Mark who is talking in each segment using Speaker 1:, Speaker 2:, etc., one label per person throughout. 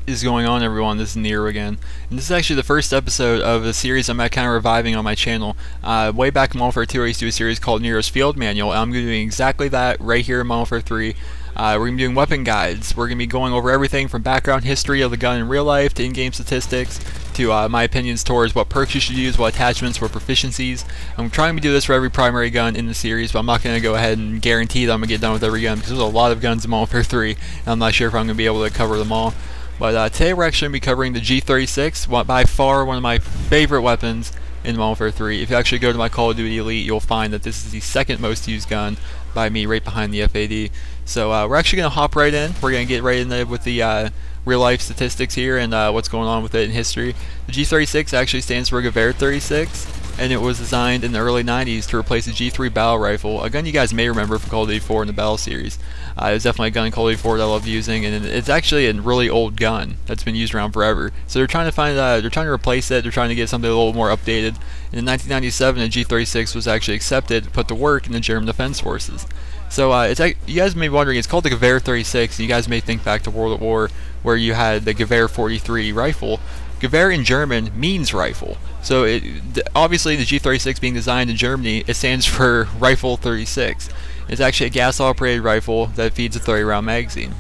Speaker 1: Is going on, everyone? This is Nero again, and this is actually the first episode of a series I'm kind of reviving on my channel. Way back in Modern Warfare 2, I used to do a series called Nero's Field Manual, and I'm going to be doing exactly that right here in Modern Warfare 3. We're going to be doing weapon guides. We're going to be going over everything from background history of the gun in real life to in-game statistics to my opinions towards what perks you should use, what attachments, what proficiencies. I'm trying to do this for every primary gun in the series, but I'm not going to go ahead and guarantee that I'm going to get done with every gun because there's a lot of guns in Modern Warfare 3, and I'm not sure if I'm going to be able to cover them all. But today we're actually going to be covering the G36, by far one of my favorite weapons in Modern Warfare 3. If you actually go to my Call of Duty Elite, you'll find that this is the second most used gun by me, right behind the FAD. So we're actually going to hop right in. We're going to get right in there with the real life statistics here and what's going on with it in history. The G36 actually stands for G36, and it was designed in the early 90s to replace the G3 battle rifle, a gun you guys may remember from Call of Duty 4 in the Battle series. It was definitely a gun in Call of Duty 4 that I loved using, and it's actually a really old gun that's been used around forever. So they're trying to find, they're trying to replace it. They're trying to get something a little more updated. And in 1997, the G36 was actually accepted to put to work in the German Defense Forces. So you guys may be wondering, it's called the Gewehr-36. You guys may think back to World War, where you had the Gewehr-43 rifle. Gewehr in German means rifle. So obviously the G36 being designed in Germany, it stands for Rifle 36. It's actually a gas-operated rifle that feeds a 30-round magazine.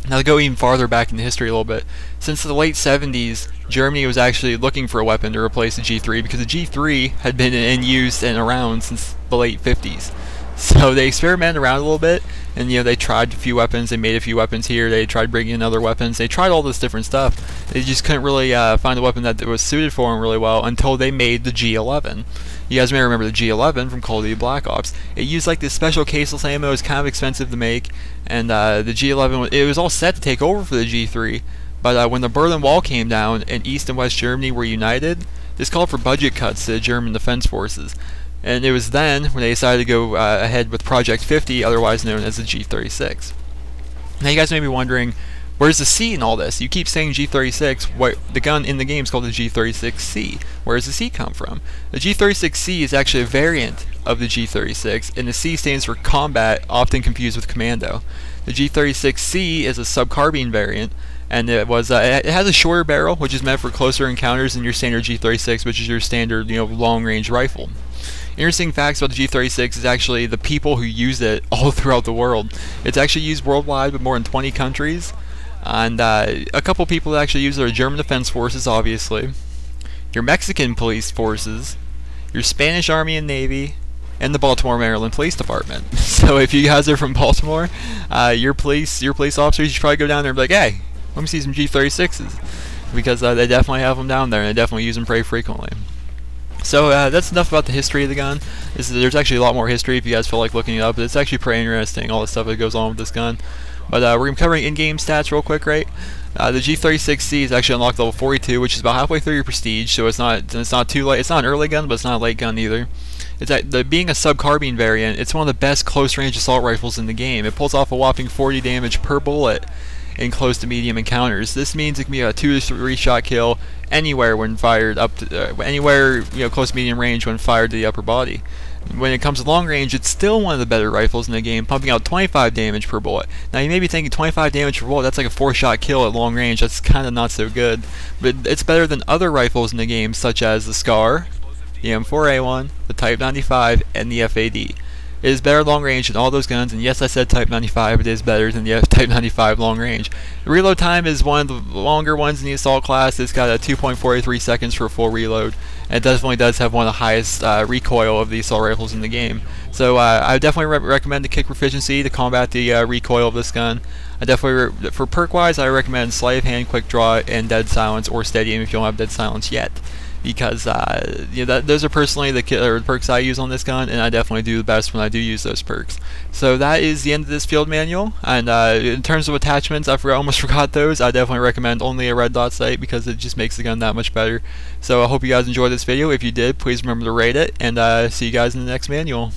Speaker 1: Now to go even farther back in the history a little bit, since the late 70s, Germany was actually looking for a weapon to replace the G3 because the G3 had been in use and around since the late 50s. So they experimented around a little bit, and they tried a few weapons. They made a few weapons here. They tried bringing in other weapons. They tried all this different stuff. They just couldn't really find a weapon that was suited for them really well until they made the G11. You guys may remember the G11 from Call of Duty Black Ops. It used like this special caseless ammo. It was kind of expensive to make, and the G11 it was all set to take over for the G3. But when the Berlin Wall came down and East and West Germany were united, this called for budget cuts to the German Defense Forces. And it was then when they decided to go ahead with Project 50, otherwise known as the G36. Now you guys may be wondering, where's the C in all this? You keep saying G36, the gun in the game is called the G36C. Where does the C come from? The G36C is actually a variant of the G36, and the C stands for Combat, often confused with Commando. The G36C is a sub-carbine variant, and it has a shorter barrel, which is meant for closer encounters than your standard G36, which is your standard, long-range rifle. Interesting facts about the G36 is actually the people who use it all throughout the world. It's actually used worldwide with more than 20 countries, and a couple people that actually use it are German Defense Forces, obviously, your Mexican Police Forces, your Spanish Army and Navy, and the Baltimore, Maryland Police Department. So if you guys are from Baltimore, your police officers, you should probably go down there and be like, hey, let me see some G36s, because they definitely have them down there, and they definitely use them pretty frequently. So that's enough about the history of the gun. There's actually a lot more history if you guys feel like looking it up, but it's actually pretty interesting, all the stuff that goes on with this gun. But we're going to be covering in-game stats real quick, right? The G36C is actually unlocked level 42, which is about halfway through your prestige, so it's not too late. It's not an early gun, but it's not a late gun either. Being a sub-carbine variant, it's one of the best close-range assault rifles in the game. It pulls off a whopping 40 damage per bullet in close to medium encounters. This means it can be a 2 to 3 shot kill anywhere when fired up to anywhere close to medium range when fired to the upper body. When it comes to long range, it's still one of the better rifles in the game, pumping out 25 damage per bullet. Now you may be thinking 25 damage per bullet, that's like a 4-shot kill at long range. That's kind of not so good, but it's better than other rifles in the game such as the SCAR, the M4A1, the Type 95, and the FAD. It is better long range than all those guns, and yes, I said Type 95, it is better than the Type 95 long range. The reload time is one of the longer ones in the assault class. It's got a 2.43 seconds for a full reload, and it definitely does have one of the highest recoil of the assault rifles in the game. So I definitely recommend the kick proficiency to combat the recoil of this gun. I definitely, for perk-wise, I recommend sleight of hand, quick draw, and dead silence, or steady aim if you don't have dead silence yet. Because those are personally the perks I use on this gun, and I definitely do the best when I do use those perks. So that is the end of this field manual, and in terms of attachments, I almost forgot those. I definitely recommend only a red dot sight because it just makes the gun that much better. So I hope you guys enjoyed this video. If you did, please remember to rate it, and see you guys in the next manual.